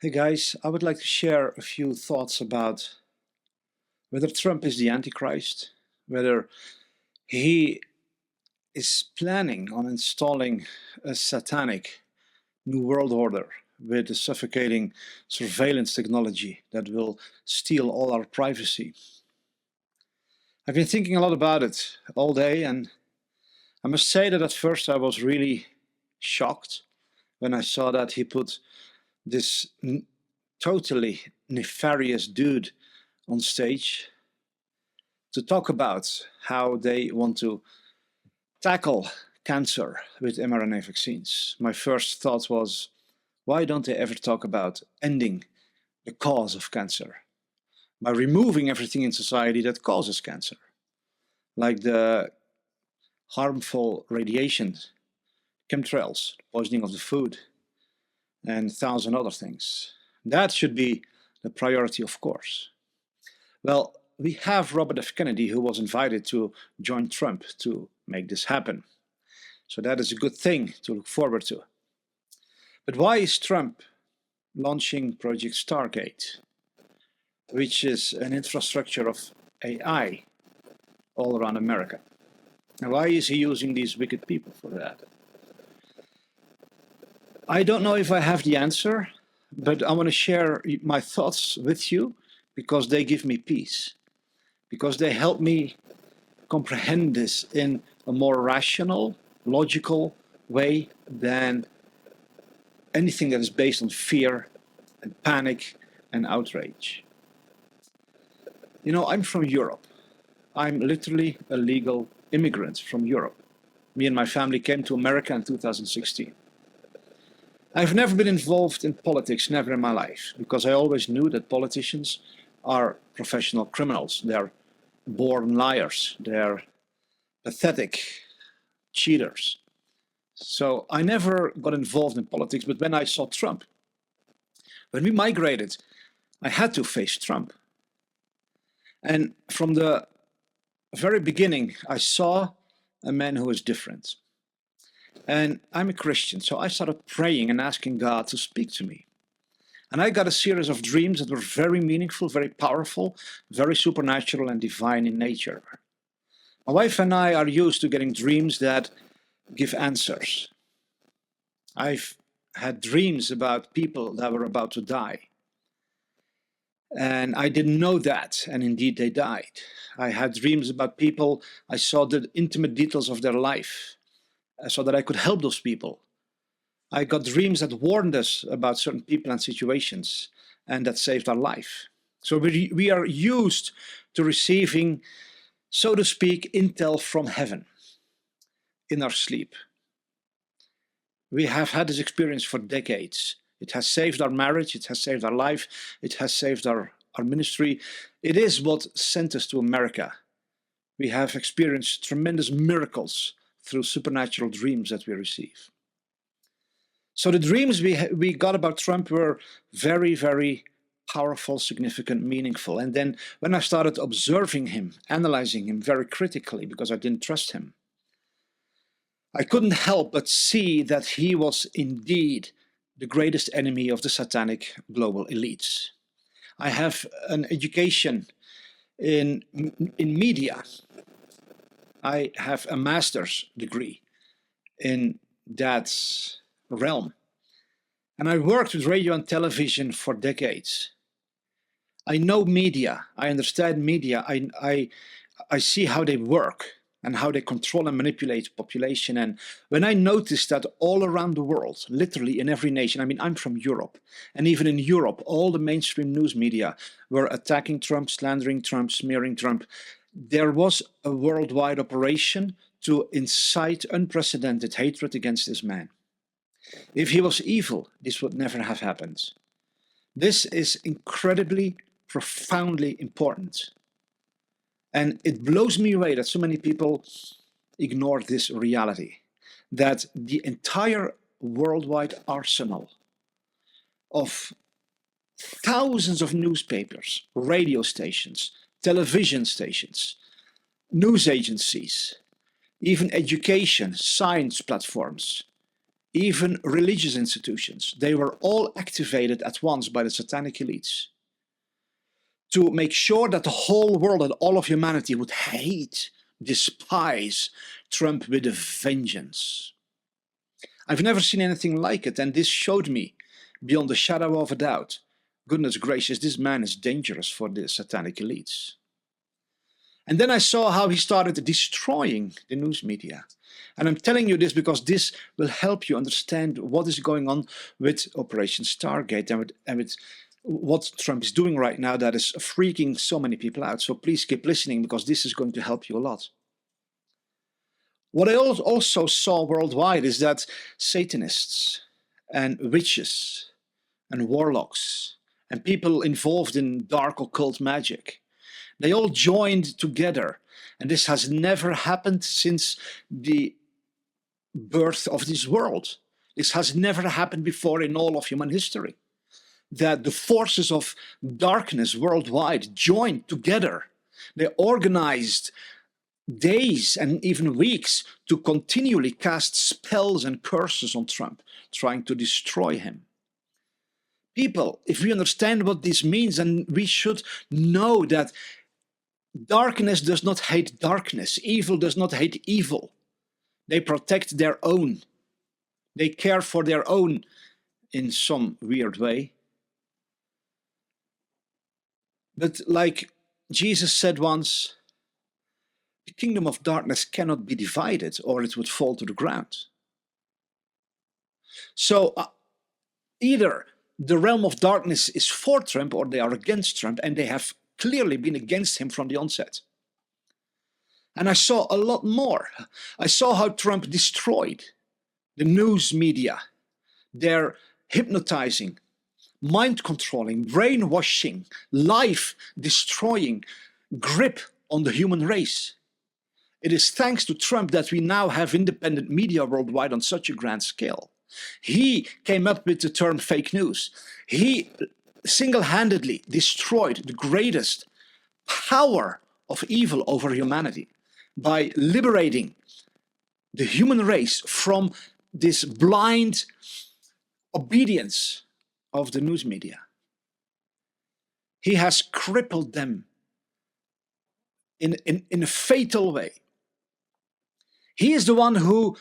Hey guys, I would like to share a few thoughts about whether Trump is the Antichrist, whether he is planning on installing a satanic new world order with a suffocating surveillance technology that will steal all our privacy. I've been thinking a lot about it all day, and I must say that at first I was really shocked when I saw that he put this totally nefarious dude on stage to talk about how they want to tackle cancer with mRNA vaccines. My first thought was, why don't they ever talk about ending the cause of cancer by removing everything in society that causes cancer, like the harmful radiation, chemtrails, poisoning of the food, and 1,000 other things. That should be the priority, of course. Well, we have Robert F. Kennedy, who was invited to join Trump to make this happen. So that is a good thing to look forward to. But why is Trump launching Project Stargate, which is an infrastructure of AI all around America? And why is he using these wicked people for that? I don't know if I have the answer, but I want to share my thoughts with you because they give me peace, because they help me comprehend this in a more rational, logical way than anything that is based on fear and panic and outrage. You know, I'm from Europe. I'm literally a legal immigrant from Europe. Me and my family came to America in 2016. I've never been involved in politics, never in my life, because I always knew that politicians are professional criminals. They're born liars. They're pathetic cheaters. So I never got involved in politics, but when I saw Trump, when we migrated, I had to face Trump. And from the very beginning, I saw a man who was different. And I'm a Christian, so I started praying and asking God to speak to me. And I got a series of dreams that were very meaningful, very powerful, very supernatural and divine in nature. My wife and I are used to getting dreams that give answers. I've had dreams about people that were about to die. And I didn't know that, and indeed they died. I had dreams about people, I saw the intimate details of their life so that I could help those people. I got dreams that warned us about certain people and situations, and that saved our life. So we are used to receiving, so to speak, intel from heaven in our sleep. We have had this experience for decades. It has saved our marriage, it has saved our life, it has saved our ministry. It is what sent us to America. We have experienced tremendous miracles through supernatural dreams that we receive. So the dreams we got about Trump were very, very powerful, significant, meaningful. And then when I started observing him, analyzing him very critically because I didn't trust him, I couldn't help but see that he was indeed the greatest enemy of the satanic global elites. I have an education in media. I have a master's degree in that realm. And I worked with radio and television for decades. I know media. I understand media. I see how they work and how they control and manipulate population. And when I noticed that all around the world, literally in every nation, I mean, I'm from Europe, and even in Europe, all the mainstream news media were attacking Trump, slandering Trump, smearing Trump. There was a worldwide operation to incite unprecedented hatred against this man. If he was evil, this would never have happened. This is incredibly, profoundly important. And it blows me away that so many people ignore this reality, that the entire worldwide arsenal of thousands of newspapers, radio stations, television stations, news agencies, even education, science platforms, even religious institutions. They were all activated at once by the satanic elites to make sure that the whole world and all of humanity would hate, despise Trump with a vengeance. I've never seen anything like it, and this showed me, beyond a shadow of a doubt, goodness gracious, this man is dangerous for the satanic elites. And then I saw how he started destroying the news media. And I'm telling you this because this will help you understand what is going on with Operation Stargate and with what Trump is doing right now that is freaking so many people out. So please keep listening because this is going to help you a lot. What I also saw worldwide is that Satanists and witches and warlocks and people involved in dark occult magic, they all joined together. And this has never happened since the birth of this world. This has never happened before in all of human history. That the forces of darkness worldwide joined together. They organized days and even weeks to continually cast spells and curses on Trump, trying to destroy him. People, if we understand what this means, and we should know that darkness does not hate darkness, evil does not hate evil. They protect their own. They care for their own in some weird way. But like Jesus said once, the kingdom of darkness cannot be divided or it would fall to the ground. So either the realm of darkness is for Trump or they are against Trump, and they have clearly been against him from the onset. And I saw a lot more. I saw how Trump destroyed the news media. They're hypnotizing, mind controlling, brainwashing, life destroying grip on the human race. It is thanks to Trump that we now have independent media worldwide on such a grand scale. He came up with the term fake news. He single-handedly destroyed the greatest power of evil over humanity by liberating the human race from this blind obedience of the news media. He has crippled them in a fatal way. He is the one who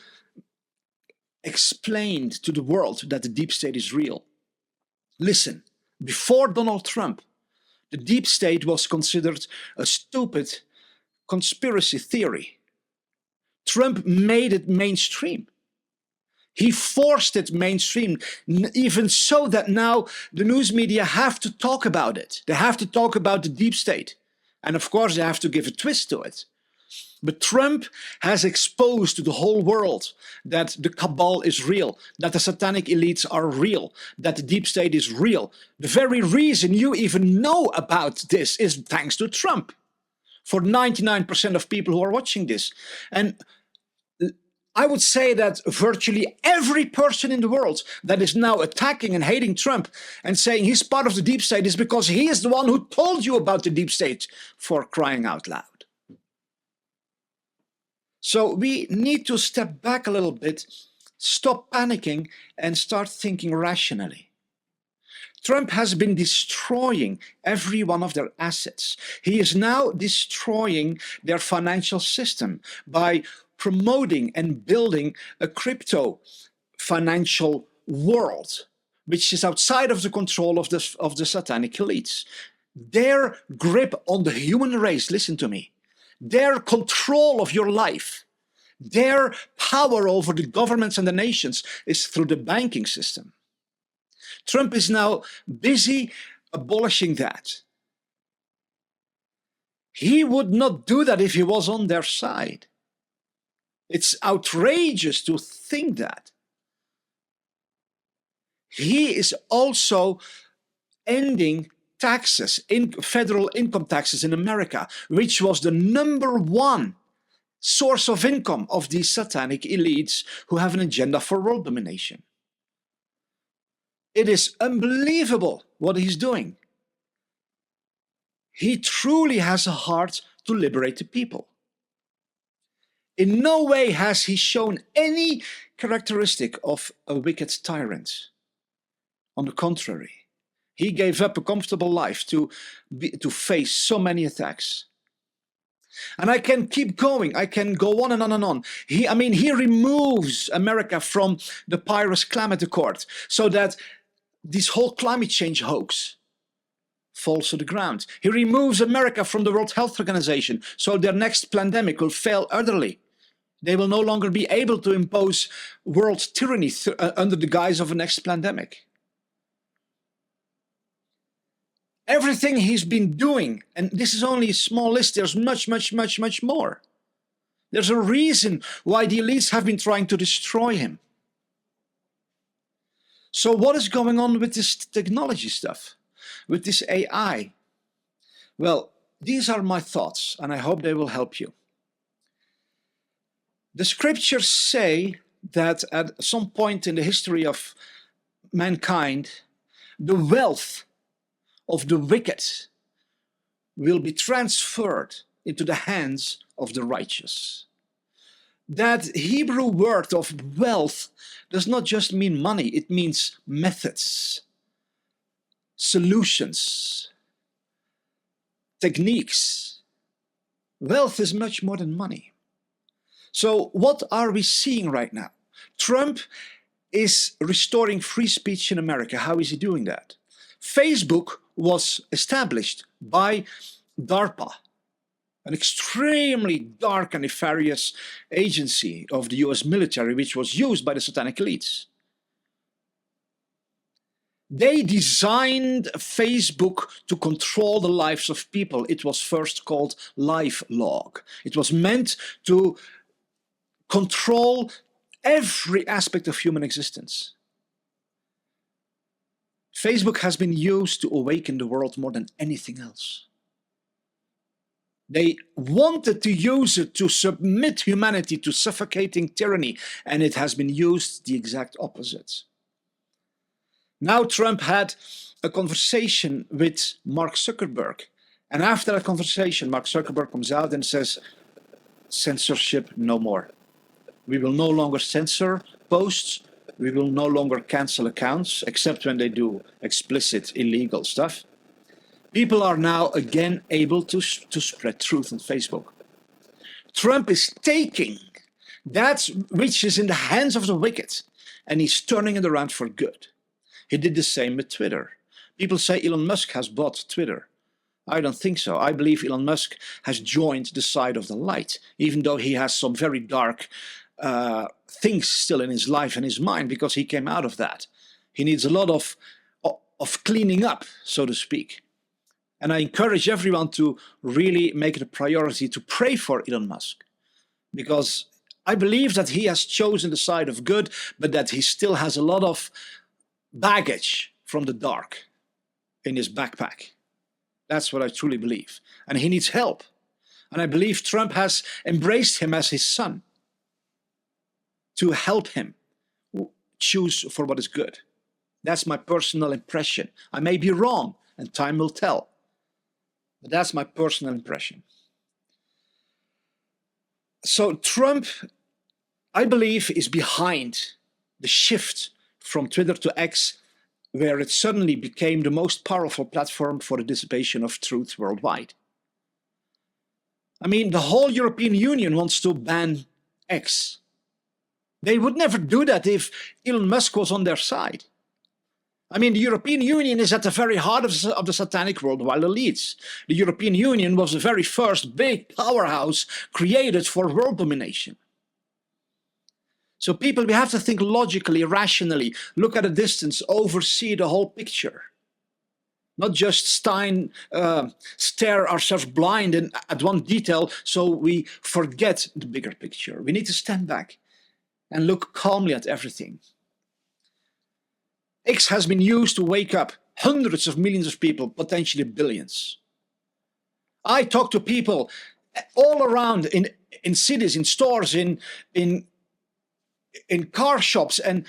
explained to the world that the deep state is real. Listen, before Donald Trump, the deep state was considered a stupid conspiracy theory. Trump made it mainstream. He forced it mainstream, even so that now the news media have to talk about it. They have to talk about the deep state. And of course, they have to give a twist to it. But Trump has exposed to the whole world that the cabal is real, that the satanic elites are real, that the deep state is real. The very reason you even know about this is thanks to Trump. For 99% of people who are watching this. And I would say that virtually every person in the world that is now attacking and hating Trump and saying he's part of the deep state is because he is the one who told you about the deep state, for crying out loud. So we need to step back a little bit, stop panicking, and start thinking rationally. Trump has been destroying every one of their assets. He is now destroying their financial system by promoting and building a crypto financial world, which is outside of the control of the satanic elites. Their grip on the human race, listen to me, their control of your life, their power over the governments and the nations is through the banking system. Trump is now busy abolishing that. He would not do that if he was on their side. It's outrageous to think that. He is also ending taxes, federal income taxes in America, which was the #1 source of income of these satanic elites who have an agenda for world domination. It is unbelievable what he's doing. He truly has a heart to liberate the people. In no way has he shown any characteristic of a wicked tyrant. On the contrary, he gave up a comfortable life to face so many attacks. And I can keep going. I can go on and on and on. He removes America from the Paris Climate Accord so that this whole climate change hoax falls to the ground. He removes America from the World Health Organization so their next pandemic will fail utterly. They will no longer be able to impose world tyranny under the guise of a next pandemic. Everything he's been doing, and this is only a small list, there's much, much, much, much more. There's a reason why the elites have been trying to destroy him. So what is going on with this technology stuff, with this AI? Well, these are my thoughts, and I hope they will help you. The scriptures say that at some point in the history of mankind, the wealth of the wicked will be transferred into the hands of the righteous. That Hebrew word of wealth does not just mean money, it means methods, solutions, techniques. Wealth is much more than money. So what are we seeing right now? Trump is restoring free speech in America. How is he doing that? Facebook was established by DARPA, an extremely dark and nefarious agency of the US military, which was used by the satanic elites. They designed Facebook to control the lives of people. It was first called LifeLog. It was meant to control every aspect of human existence. Facebook has been used to awaken the world more than anything else. They wanted to use it to submit humanity to suffocating tyranny, and it has been used the exact opposite. Now Trump had a conversation with Mark Zuckerberg, and after that conversation, Mark Zuckerberg comes out and says, censorship no more. We will no longer censor posts. We will no longer cancel accounts, except when they do explicit illegal stuff. People are now again able to spread truth on Facebook. Trump is taking that which is in the hands of the wicked, and he's turning it around for good. He did the same with Twitter. People say Elon Musk has bought Twitter. I don't think so. I believe Elon Musk has joined the side of the light, even though he has some very dark things still in his life and his mind, because he came out of that. He needs a lot of cleaning up, so to speak. And I encourage everyone to really make it a priority to pray for Elon Musk, because I believe that he has chosen the side of good, but that he still has a lot of baggage from the dark in his backpack. That's what I truly believe. And he needs help. And I believe Trump has embraced him as his son to help him choose for what is good. That's my personal impression. I may be wrong, and time will tell. But that's my personal impression. So Trump, I believe, is behind the shift from Twitter to X, where it suddenly became the most powerful platform for the dissipation of truth worldwide. I mean, the whole European Union wants to ban X. They would never do that if Elon Musk was on their side. I mean, the European Union is at the very heart of the satanic worldwide elites. The European Union was the very first big powerhouse created for world domination. So people, we have to think logically, rationally, look at a distance, oversee the whole picture. Not just stare ourselves blind at one detail so we forget the bigger picture. We need to stand back and look calmly at everything. X has been used to wake up hundreds of millions of people, potentially billions. I talk to people all around in cities, in stores, in car shops, and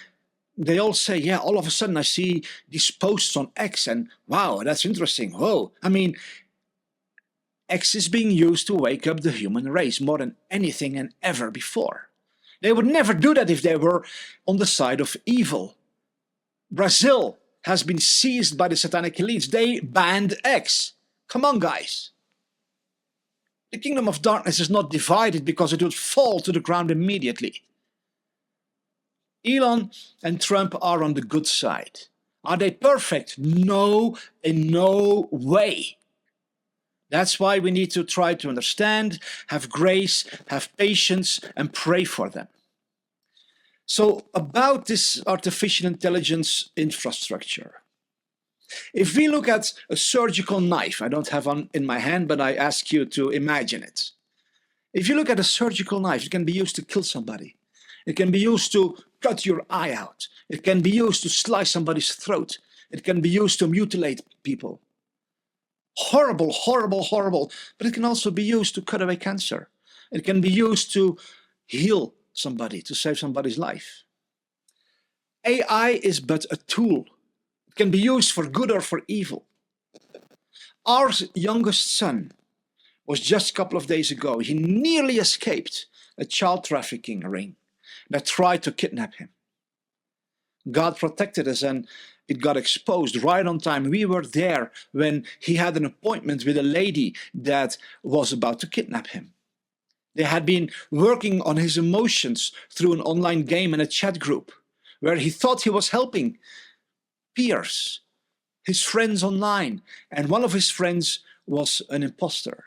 they all say, yeah, all of a sudden I see these posts on X and wow, that's interesting. Whoa. I mean, X is being used to wake up the human race more than anything and ever before. They would never do that if they were on the side of evil. Brazil has been seized by the satanic elites. They banned X. Come on, guys. The kingdom of darkness is not divided because it would fall to the ground immediately. Elon and Trump are on the good side. Are they perfect? No, in no way. That's why we need to try to understand, have grace, have patience, and pray for them. So about this artificial intelligence infrastructure. If we look at a surgical knife, I don't have one in my hand, but I ask you to imagine it. If you look at a surgical knife, it can be used to kill somebody. It can be used to cut your eye out. It can be used to slice somebody's throat. It can be used to mutilate people. Horrible, horrible, horrible. But it can also be used to cut away cancer. It can be used to heal somebody, to save somebody's life. AI is but a tool. It can be used for good or for evil. Our youngest son was just a couple of days ago. He nearly escaped a child trafficking ring that tried to kidnap him. God protected us and it got exposed right on time. We were there when he had an appointment with a lady that was about to kidnap him. They had been working on his emotions through an online game and a chat group where he thought he was helping peers, his friends online, and one of his friends was an imposter.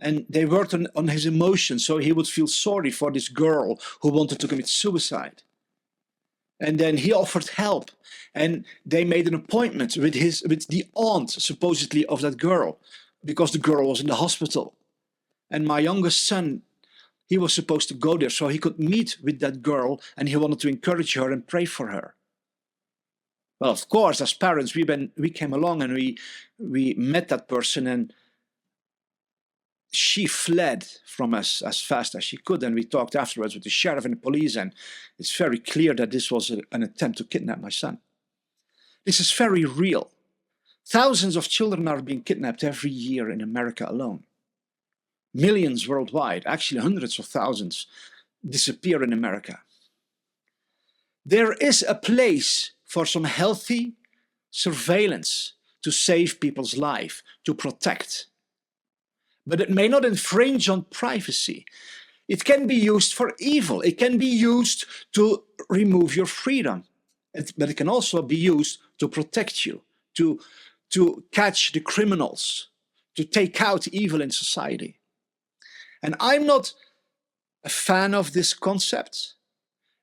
And they worked on his emotions so he would feel sorry for this girl who wanted to commit suicide. And then he offered help, and they made an appointment with the aunt, supposedly, of that girl, because the girl was in the hospital. And my youngest son, he was supposed to go there so he could meet with that girl, and he wanted to encourage her and pray for her. Well, of course, as parents, we came along and we met that person, and she fled from us as fast as she could, and we talked afterwards with the sheriff and the police, and it's very clear that this was an attempt to kidnap my son. This is very real. Thousands of children are being kidnapped every year in America alone. Millions worldwide, actually hundreds of thousands, disappear in America. There is a place for some healthy surveillance to save people's life, to protect. But it may not infringe on privacy. It can be used for evil. It can be used to remove your freedom. But it can also be used to protect you, to catch the criminals, to take out evil in society. And I'm not a fan of this concept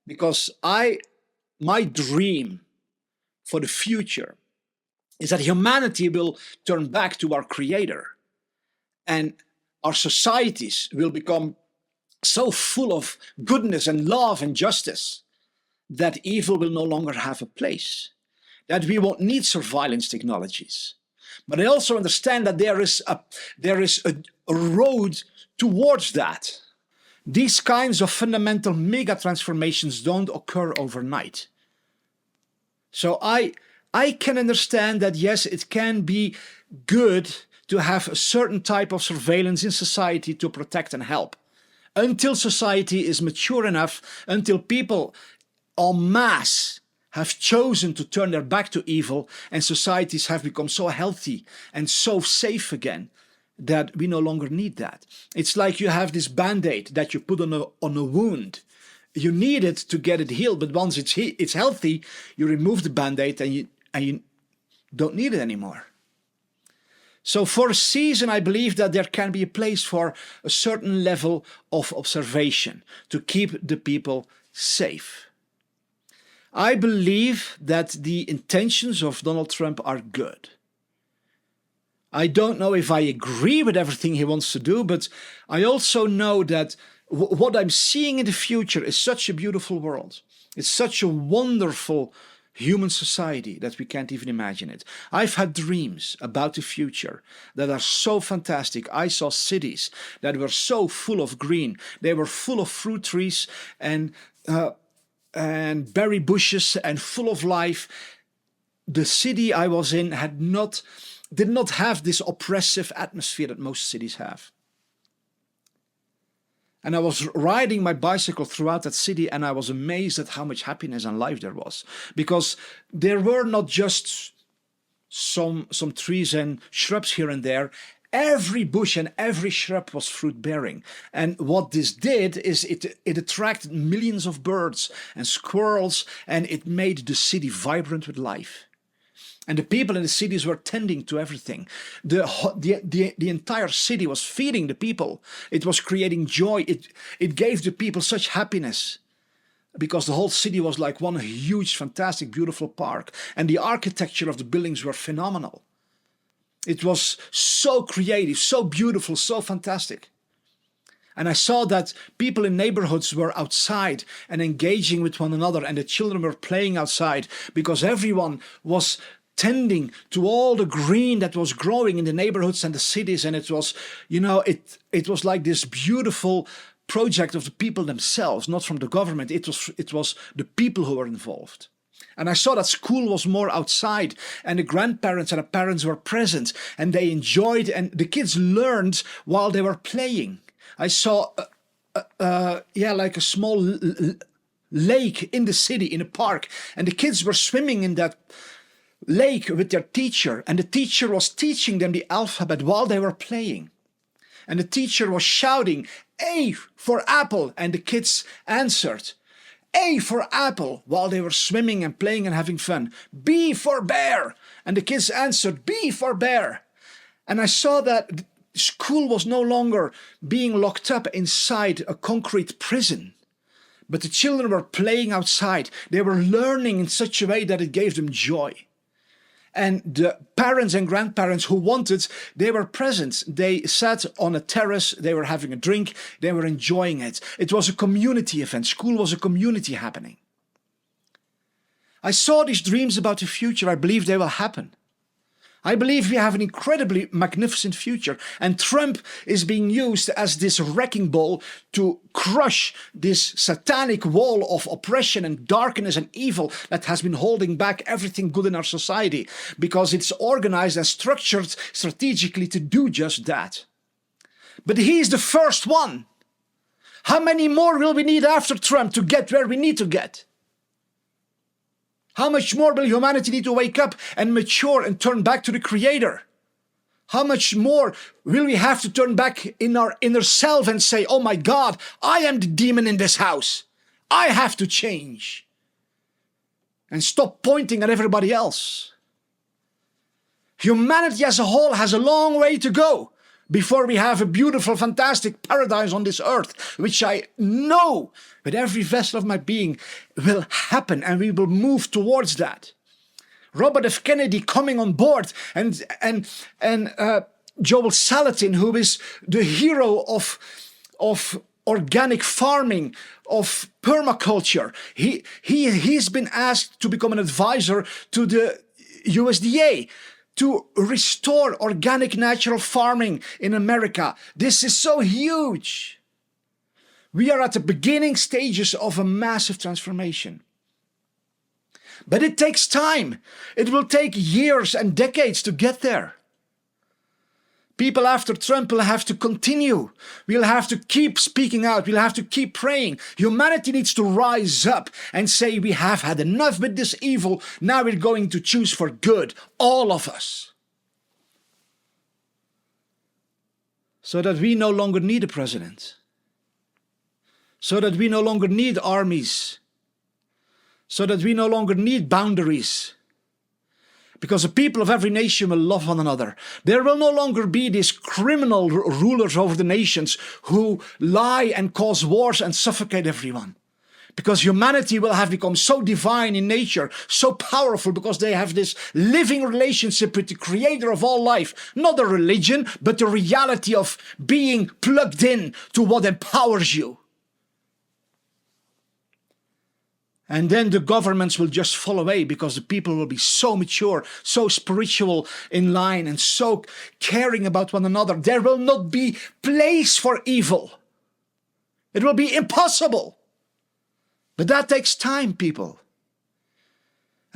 because my dream for the future is that humanity will turn back to our Creator. And our societies will become so full of goodness and love and justice that evil will no longer have a place, that we won't need surveillance technologies. But I also understand that there is a road towards that. These kinds of fundamental mega transformations don't occur overnight. So I can understand that, yes, it can be good to have a certain type of surveillance in society to protect and help. Until society is mature enough, until people en masse have chosen to turn their back to evil and societies have become so healthy and so safe again that we no longer need that. It's like you have this Band-Aid that you put on a wound. You need it to get it healed, but once it's healthy, you remove the Band-Aid and you don't need it anymore. So for a season, I believe that there can be a place for a certain level of observation to keep the people safe. I believe that the intentions of Donald Trump are good. I don't know if I agree with everything he wants to do, but I also know that what I'm seeing in the future is such a beautiful world. It's such a wonderful human society that we can't even imagine it. I've had dreams about the future that are so fantastic. I saw cities that were so full of green. They were full of fruit trees and berry bushes and full of life. the city I was in did not have this oppressive atmosphere that most cities have. And I was riding my bicycle throughout that city, and I was amazed at how much happiness and life there was. Because there were not just some trees and shrubs here and there. Every bush and every shrub was fruit bearing. And what this did is it attracted millions of birds and squirrels, and it made the city vibrant with life. And the people in the cities were tending to everything. The entire city was feeding the people. It was creating joy. It gave the people such happiness, because the whole city was like one huge, fantastic, beautiful park. And the architecture of the buildings were phenomenal. It was so creative, so beautiful, so fantastic. And I saw that people in neighborhoods were outside and engaging with one another, and the children were playing outside, because everyone was tending to all the green that was growing in the neighborhoods and the cities. And it was, it was like this beautiful project of the people themselves, not from the government. It was the people who were involved. And I saw that school was more outside, and the grandparents and the parents were present, and they enjoyed, and the kids learned while they were playing. I saw, like a small lake in the city, in a park, and the kids were swimming in that lake with their teacher, and the teacher was teaching them the alphabet while they were playing. And the teacher was shouting, "A for apple," and the kids answered, "A for apple," while they were swimming and playing and having fun. "B for bear," and the kids answered, "B for bear." And I saw that school was no longer being locked up inside a concrete prison, but the children were playing outside. They were learning in such a way that it gave them joy. And the parents and grandparents who wanted, they were present. They sat on a terrace, they were having a drink, they were enjoying it. It was a community event. School was a community happening. I saw these dreams about the future. I believe they will happen. I believe we have an incredibly magnificent future, and Trump is being used as this wrecking ball to crush this satanic wall of oppression and darkness and evil that has been holding back everything good in our society, because it's organized and structured strategically to do just that. But he is the first one. How many more will we need after Trump to get where we need to get? How much more will humanity need to wake up and mature and turn back to the Creator? How much more will we have to turn back in our inner self and say, "Oh my God, I am the demon in this house. I have to change." And stop pointing at everybody else. Humanity as a whole has a long way to go before we have a beautiful, fantastic paradise on this earth, which I know with every vessel of my being will happen, and we will move towards that. Robert F. Kennedy coming on board, and Joel Salatin, who is the hero of organic farming, of permaculture. He's been asked to become an advisor to the USDA to restore organic natural farming in America. This is so huge. We are at the beginning stages of a massive transformation. But it takes time. It will take years and decades to get there. People after Trump will have to continue. We'll have to keep speaking out. We'll have to keep praying. Humanity needs to rise up and say, we have had enough with this evil. Now we're going to choose for good, all of us. So that we no longer need a president. So that we no longer need armies. So that we no longer need boundaries. Because the people of every nation will love one another. There will no longer be these criminal rulers over the nations who lie and cause wars and suffocate everyone. Because humanity will have become so divine in nature, so powerful, because they have this living relationship with the Creator of all life. Not a religion, but the reality of being plugged in to what empowers you. And then the governments will just fall away, because the people will be so mature, so spiritual in line, and so caring about one another. There will not be place for evil. It will be impossible. But that takes time, people.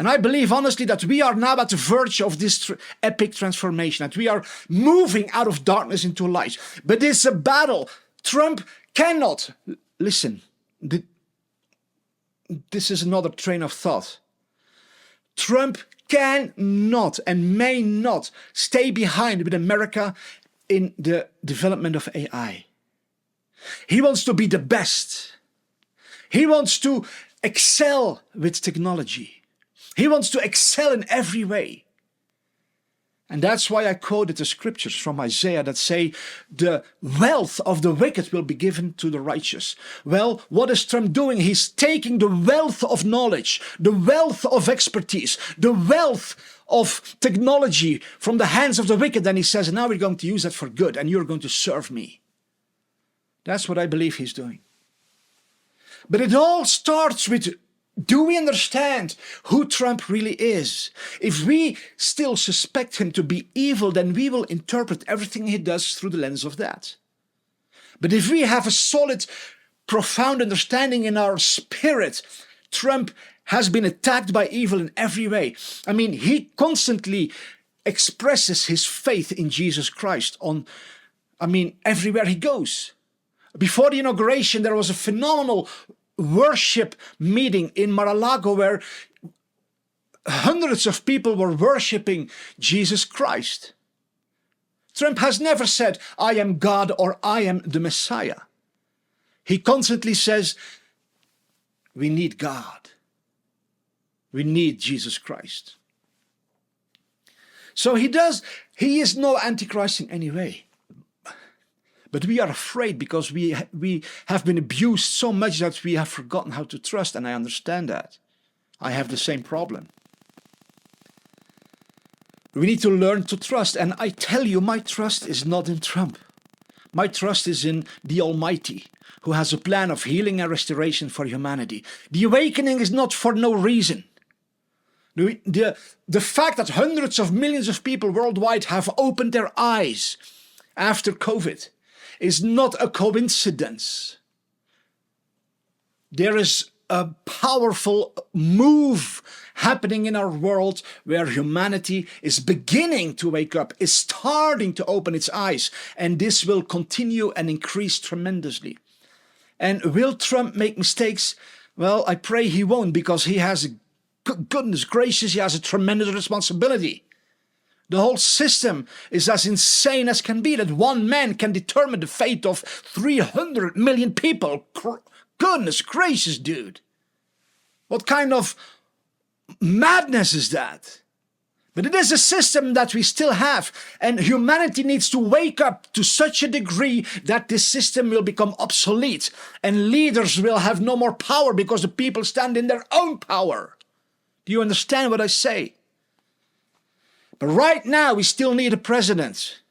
And I believe honestly that we are now at the verge of this epic transformation, that we are moving out of darkness into light. But it's a battle. Trump cannot, listen, this is another train of thought. Trump cannot and may not stay behind with America in the development of AI. He wants to be the best. He wants to excel with technology. He wants to excel in every way. And that's why I quoted the scriptures from Isaiah that say, the wealth of the wicked will be given to the righteous. Well, what is Trump doing? He's taking the wealth of knowledge, the wealth of expertise, the wealth of technology from the hands of the wicked, and he says, now we're going to use that for good, and you're going to serve me. That's what I believe he's doing. But it all starts with, do we understand who Trump really is? If we still suspect him to be evil, then we will interpret everything he does through the lens of that. But if we have a solid, profound understanding in our spirit, Trump has been attacked by evil in every way. I mean, he constantly expresses his faith in Jesus Christ everywhere he goes. Before the inauguration, there was a phenomenal worship meeting in Mar-a-Lago where hundreds of people were worshiping Jesus Christ. Trump has never said, I am God or I am the Messiah. He constantly says, we need God. We need Jesus Christ. So he is no Antichrist in any way. But we are afraid because we have been abused so much that we have forgotten how to trust, and I understand that. I have the same problem. We need to learn to trust, and I tell you, my trust is not in Trump. My trust is in the Almighty, who has a plan of healing and restoration for humanity. The awakening is not for no reason. The fact that hundreds of millions of people worldwide have opened their eyes after COVID is not a coincidence. There is a powerful move happening in our world where humanity is beginning to wake up, is starting to open its eyes, and this will continue and increase tremendously. And will Trump make mistakes? Well, I pray he won't, because he has, goodness gracious, he has a tremendous responsibility. The whole system is as insane as can be, that one man can determine the fate of 300 million people. Goodness gracious, dude. What kind of madness is that? But it is a system that we still have, and humanity needs to wake up to such a degree that this system will become obsolete, and leaders will have no more power because the people stand in their own power. Do you understand what I say? But right now, we still need a president.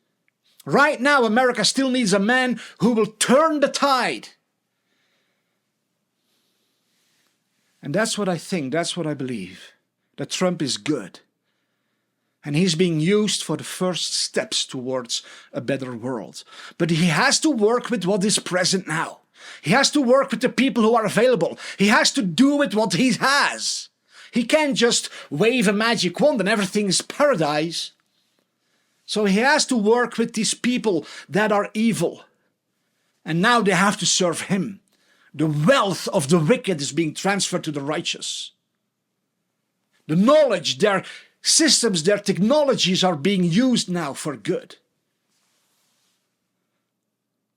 Right now, America still needs a man who will turn the tide. And that's what I think, that's what I believe, that Trump is good. And he's being used for the first steps towards a better world. But he has to work with what is present now. He has to work with the people who are available. He has to do with what he has. He can't just wave a magic wand and everything is paradise. So he has to work with these people that are evil. And now they have to serve him. The wealth of the wicked is being transferred to the righteous. The knowledge, their systems, their technologies are being used now for good.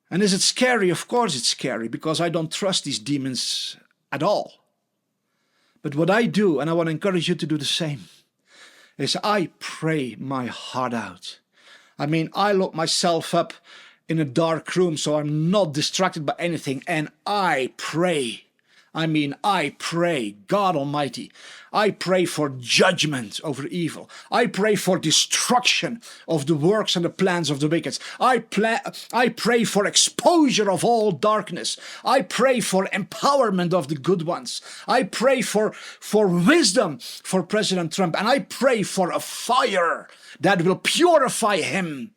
And is it scary? Of course it's scary, because I don't trust these demons at all. But what I do, and I want to encourage you to do the same, is I pray my heart out. I mean, I lock myself up in a dark room so I'm not distracted by anything, and I pray. I pray, God Almighty. I pray for judgment over evil. I pray for destruction of the works and the plans of the wicked. I pray for exposure of all darkness. I pray for empowerment of the good ones. I pray for wisdom for President Trump. And I pray for a fire that will purify him,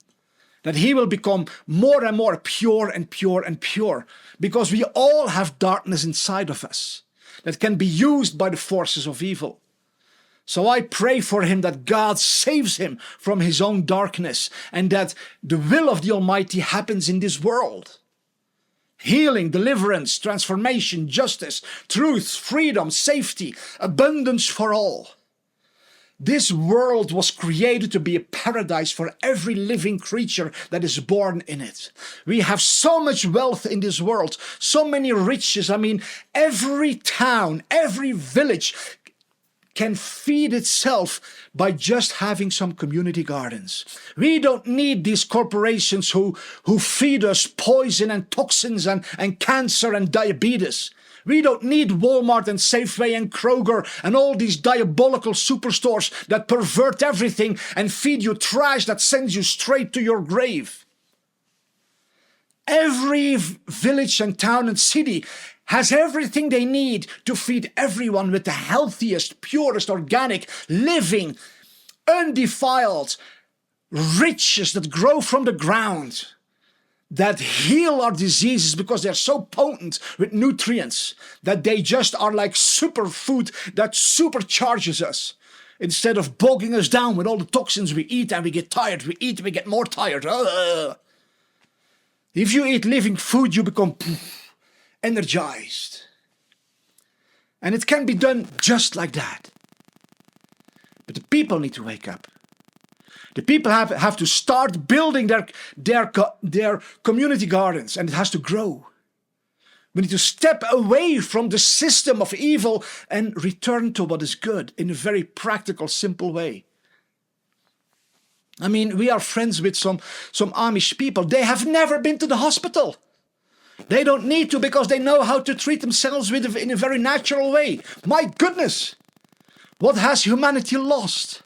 that he will become more and more pure and pure and pure. Because we all have darkness inside of us that can be used by the forces of evil. So I pray for him that God saves him from his own darkness and that the will of the Almighty happens in this world. Healing, deliverance, transformation, justice, truth, freedom, safety, abundance for all. This world was created to be a paradise for every living creature that is born in it. We have so much wealth in this world, so many riches. I mean, every town, every village can feed itself by just having some community gardens. We don't need these corporations who feed us poison and toxins and cancer and diabetes. We don't need Walmart and Safeway and Kroger and all these diabolical superstores that pervert everything and feed you trash that sends you straight to your grave. Every village and town and city has everything they need to feed everyone with the healthiest, purest, organic, living, undefiled riches that grow from the ground, that heal our diseases because they're so potent with nutrients that they just are like superfood that supercharges us. Instead of bogging us down with all the toxins we eat and we get tired, we eat, we get more tired. If you eat living food, you become energized. And it can be done just like that. But the people need to wake up. The people have to start building their community gardens, and it has to grow. We need to step away from the system of evil and return to what is good in a very practical, simple way. I mean, we are friends with some Amish people. They have never been to the hospital. They don't need to because they know how to treat themselves in a very natural way. My goodness, what has humanity lost?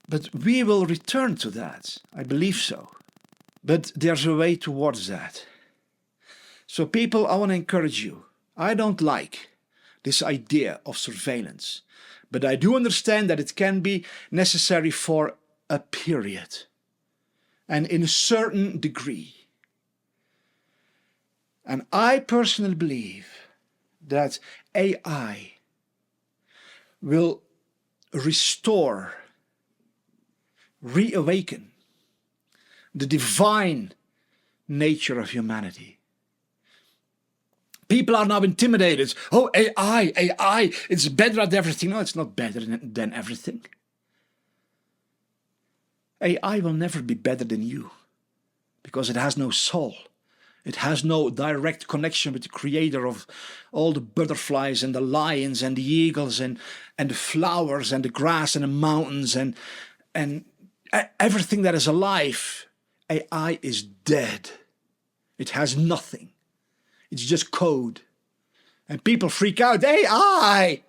But we will return to that. I believe so. But there's a way towards that. So people, I want to encourage you. I don't like this idea of surveillance. But I do understand that it can be necessary for a period. And in a certain degree. And I personally believe that AI will restore, reawaken the divine nature of humanity. People are now intimidated. Oh, AI, it's better at everything. No, it's not better than everything. AI will never be better than you because it has no soul. It has no direct connection with the creator of all the butterflies and the lions and the eagles and the flowers and the grass and the mountains and everything that is alive. AI is dead. It has nothing. It's just code. And people freak out. AI!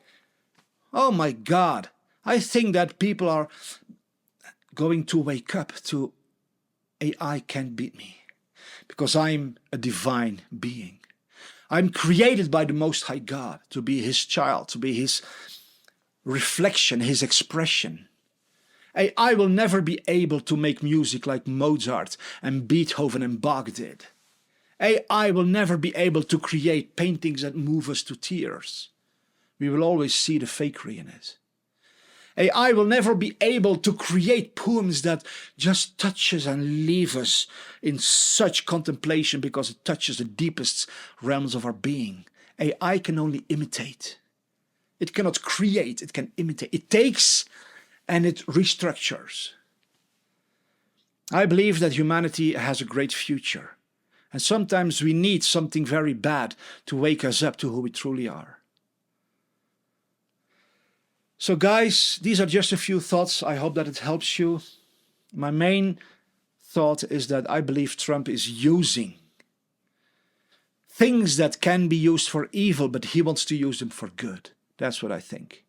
Oh my God. I think that people are going to wake up to AI can't beat me. Because I'm a divine being. I'm created by the Most High God to be His child, to be His reflection, His expression. I will never be able to make music like Mozart and Beethoven and Bach did. I will never be able to create paintings that move us to tears. We will always see the fakery in it. I will never be able to create poems that just touches and leave us in such contemplation because it touches the deepest realms of our being. AI can only imitate. It cannot create, it can imitate. It takes and it restructures. I believe that humanity has a great future. And sometimes we need something very bad to wake us up to who we truly are. So guys, these are just a few thoughts. I hope that it helps you. My main thought is that I believe Trump is using things that can be used for evil, but he wants to use them for good. That's what I think.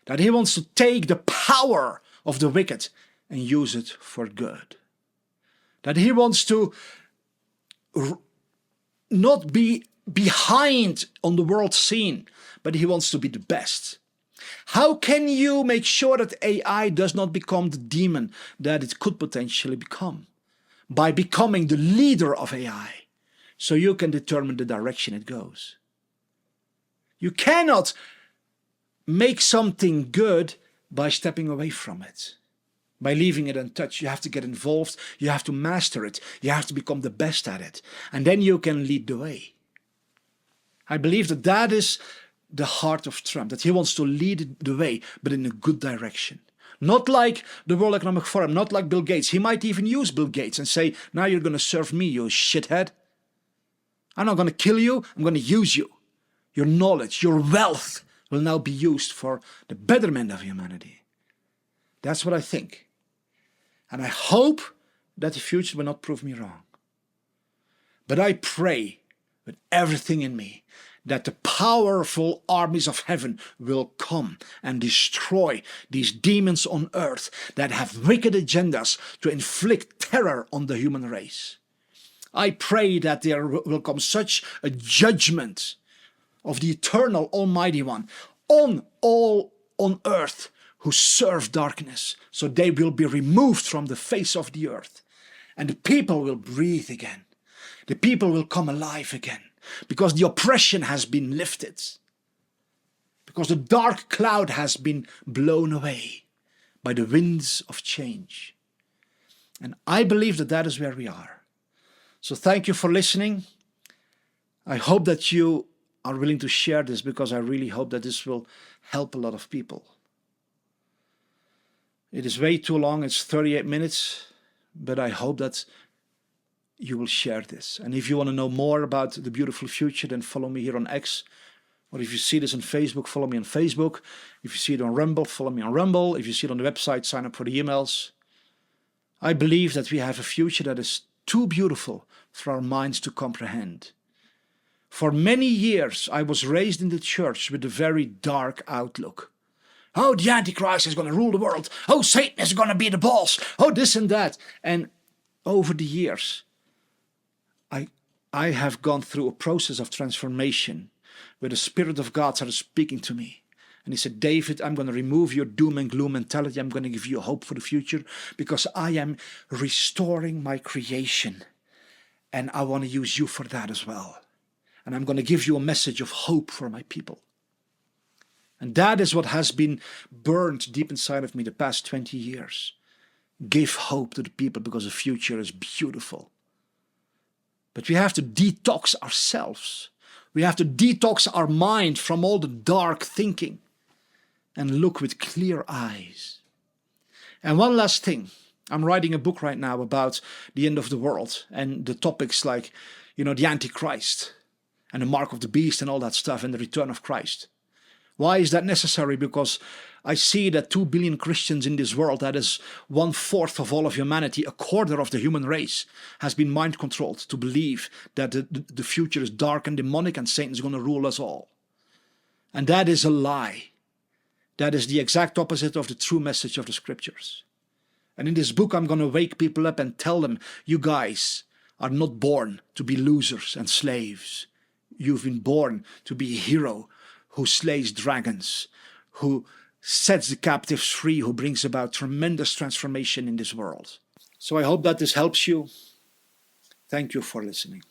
That he wants to take the power of the wicked and use it for good. That he wants to not be behind on the world scene, but he wants to be the best. How can you make sure that AI does not become the demon that it could potentially become? By becoming the leader of AI, so you can determine the direction it goes. You cannot make something good by stepping away from it, by leaving it untouched. You have to get involved. You have to master it. You have to become the best at it. And then you can lead the way. I believe that that is the heart of Trump, that he wants to lead the way, but in a good direction. Not like the World Economic Forum, not like Bill Gates. He might even use Bill Gates and say, now you're going to serve me, you shithead. I'm not going to kill you, I'm going to use you. Your knowledge, your wealth will now be used for the betterment of humanity. That's what I think. And I hope that the future will not prove me wrong. But I pray with everything in me that the powerful armies of heaven will come and destroy these demons on earth that have wicked agendas to inflict terror on the human race. I pray that there will come such a judgment of the eternal Almighty One on all on earth who serve darkness, so they will be removed from the face of the earth, and the people will breathe again. The people will come alive again, because the oppression has been lifted, because the dark cloud has been blown away by the winds of change. And I believe that that is where we are. So thank you for listening. I hope that you are willing to share this, because I really hope that this will help a lot of people. It is way too long, it's 38 minutes, but I hope that you will share this. And if you want to know more about the beautiful future, then follow me here on X. Or if you see this on Facebook, follow me on Facebook. If you see it on Rumble, follow me on Rumble. If you see it on the website, sign up for the emails. I believe that we have a future that is too beautiful for our minds to comprehend. For many years, I was raised in the church with a very dark outlook. Oh, the Antichrist is going to rule the world. Oh, Satan is going to be the boss. Oh, this and that. And over the years, I have gone through a process of transformation where the Spirit of God started speaking to me. And he said, David, I'm going to remove your doom and gloom mentality. I'm going to give you hope for the future, because I am restoring my creation. And I want to use you for that as well. And I'm going to give you a message of hope for my people. And that is what has been burned deep inside of me the past 20 years. Give hope to the people, because the future is beautiful. But we have to detox ourselves. We have to detox our mind from all the dark thinking and look with clear eyes. And one last thing. I'm writing a book right now about the end of the world and the topics like, the Antichrist and the mark of the beast and all that stuff and the return of Christ. Why is that necessary? Because I see that 2 billion Christians in this world, that is 1/4 of all of humanity, 1/4 of the human race, has been mind controlled to believe that the future is dark and demonic and Satan is going to rule us all. And that is a lie. That is the exact opposite of the true message of the scriptures. And in this book, I'm going to wake people up and tell them, you guys are not born to be losers and slaves. You've been born to be a hero who slays dragons, who sets the captives free, who brings about tremendous transformation in this world. So I hope that this helps you. Thank you for listening.